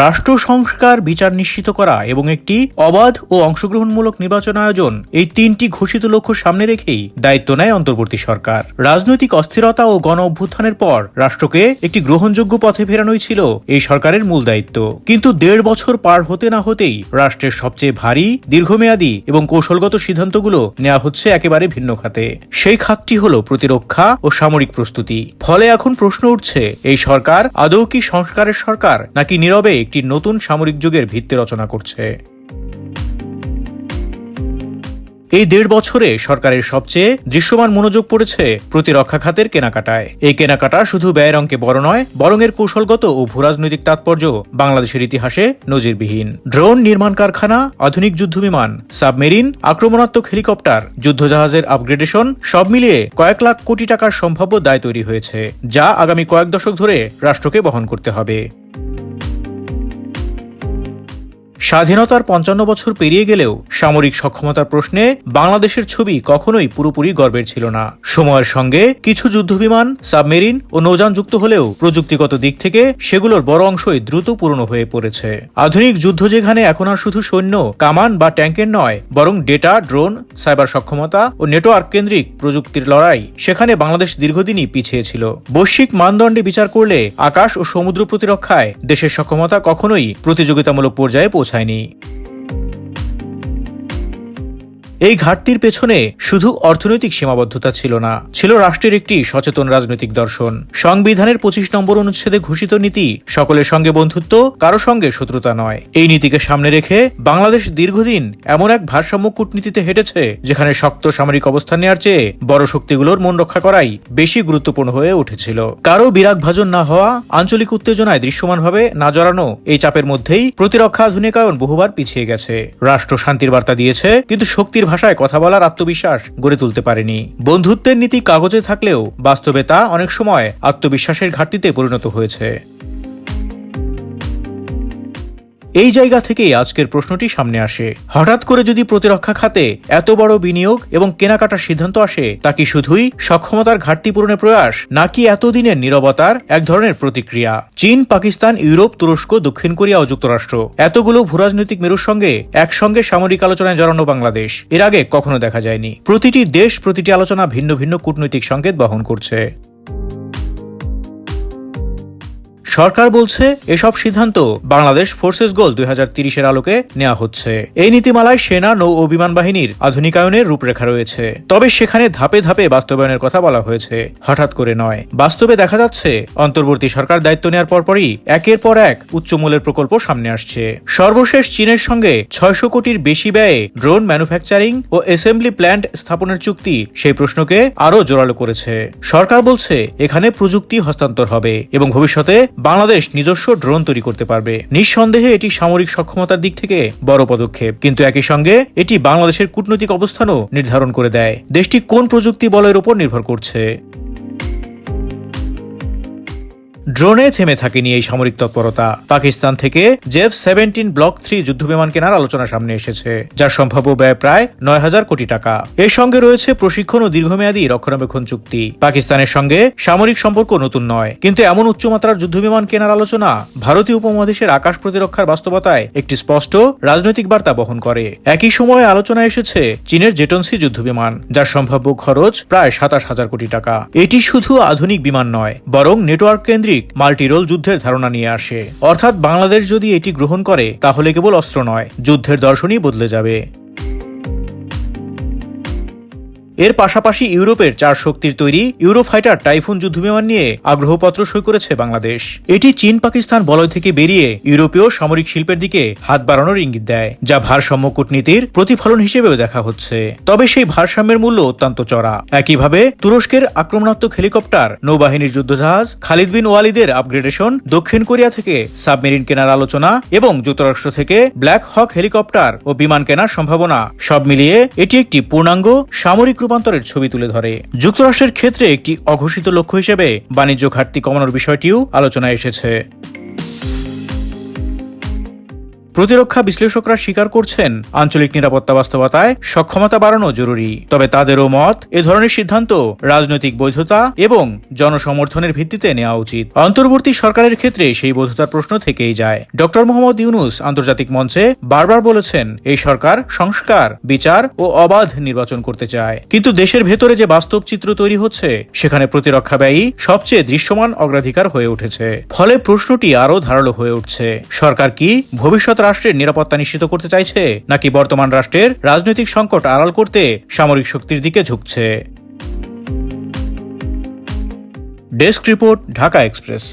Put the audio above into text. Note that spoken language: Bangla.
রাষ্ট্র সংস্কার, বিচার নিশ্চিত করা এবং একটি অবাধ ও অংশগ্রহণমূলক নির্বাচন আয়োজন, এই তিনটি ঘোষিত লক্ষ্য সামনে রেখেই দায়িত্ব নেয় অন্তর্বর্তী সরকার। রাজনৈতিক অস্থিরতা ও গণ অভ্যুত্থানের পর রাষ্ট্রকে একটি গ্রহণযোগ্য পথে ফেরানোই ছিল এই সরকারের মূল দায়িত্ব। কিন্তু 1.5 বছর পার হতে না হতেই রাষ্ট্রের সবচেয়ে ভারী, দীর্ঘমেয়াদী এবং কৌশলগত সিদ্ধান্তগুলো নেওয়া হচ্ছে একেবারে ভিন্ন খাতে। সেই খাতটি হল প্রতিরক্ষা ও সামরিক প্রস্তুতি। ফলে এখন প্রশ্ন উঠছে, এই সরকার আদৌ কি সংস্কারের সরকার, নাকি নীরবে একটি নতুন সামরিক যুগের ভিত্তি রচনা করছে? এই 1.5 বছরে সরকারের সবচেয়ে দৃশ্যমান মনোযোগ পড়েছে প্রতিরক্ষা খাতের কেনাকাটায়। এই কেনাকাটা শুধু ব্যয়ের অঙ্কে বড় নয়, বরং এর কৌশলগত ও ভূরাজনৈতিক তাৎপর্য বাংলাদেশের ইতিহাসে নজিরবিহীন। ড্রোন নির্মাণ কারখানা, আধুনিক যুদ্ধবিমান, সাবমেরিন, আক্রমণাত্মক হেলিকপ্টার, যুদ্ধজাহাজের আপগ্রেডেশন, সব মিলিয়ে কয়েক লাখ কোটি টাকার সম্ভাব্য দায় তৈরি হয়েছে, যা আগামী কয়েক দশক ধরে রাষ্ট্রকে বহন করতে হবে। স্বাধীনতার 55 বছর পেরিয়ে গেলেও সামরিক সক্ষমতার প্রশ্নে বাংলাদেশের ছবি কখনোই পুরোপুরি গর্বের ছিল না। সময়ের সঙ্গে কিছু যুদ্ধবিমান, সাবমেরিন ও নৌযান যুক্ত হলেও প্রযুক্তিগত দিক থেকে সেগুলোর বড় অংশই দ্রুত পুরনো হয়ে পড়েছে। আধুনিক যুদ্ধ যেখানে এখন আর শুধু সৈন্য, কামান বা ট্যাঙ্কের নয়, বরং ডেটা, ড্রোন, সাইবার সক্ষমতা ও নেটওয়ার্ক কেন্দ্রিক প্রযুক্তির লড়াই, সেখানে বাংলাদেশ দীর্ঘদিনই পিছিয়ে ছিল। বৈশ্বিক মানদণ্ডে বিচার করলে আকাশ ও সমুদ্র প্রতিরক্ষায় দেশের সক্ষমতা কখনোই প্রতিযোগিতামূলক পর্যায়ে পৌঁছায়নি। এই ঘাটতির পেছনে শুধু অর্থনৈতিক সীমাবদ্ধতা ছিল না, ছিল রাষ্ট্রের একটি সচেতন রাজনৈতিক দর্শন। সংবিধানের 25 নম্বর অনুচ্ছেদে ঘোষিত নীতি সকলের সঙ্গে বন্ধুত্ব, কারো সঙ্গে শত্রুতা নয়। এই নীতিকে সামনে রেখে বাংলাদেশ দীর্ঘদিন এমন এক ভারসাম্য কূটনীতিতে হেঁটেছে যেখানে শক্ত সামরিক অবস্থান নেওয়ার চেয়ে বড় শক্তিগুলোর মন রক্ষা করাই বেশি গুরুত্বপূর্ণ হয়ে উঠেছিল। কারো বিরাগভাজন না হওয়া, আঞ্চলিক উত্তেজনায় দৃশ্যমানভাবে না জড়ানো, এই চাপের মধ্যেই প্রতিরক্ষা আধুনিকায়ন বহুবার পিছিয়ে গেছে। রাষ্ট্র শান্তির বার্তা দিয়েছে, কিন্তু শক্তির ভাষায় কথা বলার আত্মবিশ্বাস গড়ে তুলতে পারেনি। বন্ধুত্বের নীতি কাগজে থাকলেও বাস্তবে তা অনেক সময় আত্মবিশ্বাসের ঘাটতিতে পরিণত হয়েছে। এই জায়গা থেকেই আজকের প্রশ্নটি সামনে আসে, হঠাৎ করে যদি প্রতিরক্ষা খাতে এত বড় বিনিয়োগ এবং কেনাকাটার সিদ্ধান্ত আসে, তা কি শুধুই সক্ষমতার ঘাটতি পূরণের প্রয়াস, নাকি এতদিনের নীরবতার এক ধরনের প্রতিক্রিয়া? চীন, পাকিস্তান, ইউরোপ, তুরস্ক, দক্ষিণ কোরিয়া ও যুক্তরাষ্ট্র, এতগুলো ভূরাজনৈতিক মেরুর সঙ্গে একসঙ্গে সামরিক আলোচনায় জড়ানো বাংলাদেশ এর আগে কখনো দেখা যায়নি। প্রতিটি দেশ, প্রতিটি আলোচনা ভিন্ন ভিন্ন কূটনৈতিক সংকেত বহন করছে। সরকার বলছে এসব সিদ্ধান্ত বাংলাদেশ ফোর্সেস গোল 2030-এর আলোকে নেওয়া হচ্ছে। এই নীতিমালায় সেনা, নৌ ও বিমান বাহিনীর আধুনিকায়নের রূপরেখা রয়েছে, তবে সেখানে ধাপে ধাপে বাস্তবায়নের কথা বলা হয়েছে, হঠাৎ করে নয়। বাস্তবে দেখা যাচ্ছে অন্তর্বর্তী সরকার দায়িত্ব নেওয়ার পরপরই একের পর এক উচ্চমূল্যের প্রকল্প সামনে আসছে। সর্বশেষ চীনের সঙ্গে 600 কোটির বেশি ব্যয়ে ড্রোন ম্যানুফ্যাকচারিং ও অ্যাসেম্বলি প্ল্যান্ট স্থাপনের চুক্তি সেই প্রশ্নকে আরও জোরালো করেছে। সরকার বলছে এখানে প্রযুক্তি হস্তান্তর হবে এবং ভবিষ্যতে বাংলাদেশ নিজস্ব ড্রোন তৈরি করতে পারবে। নিঃসন্দেহে এটি সামরিক সক্ষমতার দিক থেকে বড় পদক্ষেপ, কিন্তু একই সঙ্গে এটি বাংলাদেশের কূটনৈতিক অবস্থানও নির্ধারণ করে দেয় দেশটি কোন প্রযুক্তি বলয়ের উপর নির্ভর করছে। ড্রোনে থেমে থাকেনি এই সামরিক তৎপরতা। পাকিস্তান থেকে জেফ-17 ব্লক 3 যুদ্ধবিমান কেনার আলোচনা সামনে এসেছে, যার সম্ভাব্য ব্যয় প্রায় 9,000 কোটি টাকা। এর সঙ্গে রয়েছে প্রশিক্ষণ ও দীর্ঘমেয়াদী রক্ষণাবেক্ষণ চুক্তি। পাকিস্তানের সঙ্গে সামরিক সম্পর্ক নতুন নয়, কিন্তু এমন উচ্চমাত্রার যুদ্ধবিমান কেনার আলোচনা ভারতীয় উপমহাদেশের আকাশ প্রতিরক্ষার বাস্তবতায় একটি স্পষ্ট রাজনৈতিক বার্তা বহন করে। একই সময়ে আলোচনা এসেছে চীনের জেটনসি যুদ্ধবিমান, যার সম্ভাব্য খরচ প্রায় 27,000 কোটি টাকা। এটি শুধু আধুনিক বিমান নয়, বরং নেটওয়ার্ক কেন্দ্রিক মাল্টিরোল যুদ্ধের ধারণা নিয়ে আসে। অর্থাৎ বাংলাদেশ যদি এটি গ্রহণ করে, তাহলে কেবল অস্ত্র নয়, যুদ্ধের দর্শনই বদলে যাবে। এর পাশাপাশি ইউরোপের 4 শক্তির তৈরি ইউরোফাইটার টাইফুন যুদ্ধবিমান নিয়ে আগ্রহপত্র সই করেছে বাংলাদেশ। এটি চীন পাকিস্তান বলয় থেকে বেরিয়ে ইউরোপীয় সামরিক শিল্পের দিকে হাত বাড়ানোর ইঙ্গিত দেয়, যা ভারসাম্য কূটনীতির প্রতিফলন হিসেবেও দেখা হচ্ছে। তবে সেই ভারসাম্যের মূল্য অত্যন্ত চড়া। একইভাবে তুরস্কের আক্রমণাত্মক হেলিকপ্টার, নৌবাহিনীর যুদ্ধজাহাজ, খালিদ বিন ওয়ালিদের আপগ্রেডেশন, দক্ষিণ কোরিয়া থেকে সাবমেরিন কেনার আলোচনা এবং যুক্তরাষ্ট্র থেকে ব্ল্যাক হক হেলিকপ্টার ও বিমান কেনার সম্ভাবনা, সব মিলিয়ে এটি একটি পূর্ণাঙ্গ সামরিক রূপান্তরের ছবি তুলে ধরে। যুক্তরাষ্ট্রের ক্ষেত্রে একটি অঘোষিত লক্ষ্য হিসেবে বাণিজ্য ঘাটতি কমানোর বিষয়টিও আলোচনায় এসেছে। প্রতিরক্ষা বিশ্লেষকরা স্বীকার করছেন আঞ্চলিক নিরাপত্তা বাস্তবতায় সক্ষমতা বাড়ানো জরুরি। তবে তাদেরও মত, এ ধরনের সিদ্ধান্ত রাজনৈতিক বৈধতা এবং জনসমর্থনের ভিত্তিতে নেওয়া উচিত। অন্তর্বর্তী সরকারের ক্ষেত্রে সেই বৈধতার প্রশ্ন থেকেই যায়। ডক্টর মোহাম্মদ ইউনূস আন্তর্জাতিক মঞ্চে বারবার বলেছেন, এই সরকার সংস্কার, বিচার ও অবাধ নির্বাচন করতে চায়। কিন্তু দেশের ভেতরে যে বাস্তব চিত্র তৈরি হচ্ছে, সেখানে প্রতিরক্ষা ব্যয়ই সবচেয়ে দৃশ্যমান অগ্রাধিকার হয়ে উঠেছে। ফলে প্রশ্নটি আরও ধারালো হয়ে উঠছে, সরকার কি ভবিষ্যৎ রাষ্ট্রের নিরাপত্তা নিশ্চিত করতে চাইছে, নাকি বর্তমান রাষ্ট্রের রাজনৈতিক সংকট আড়াল করতে সামরিক শক্তির দিকে ঝুঁকছে? Desk report, Dhaka express.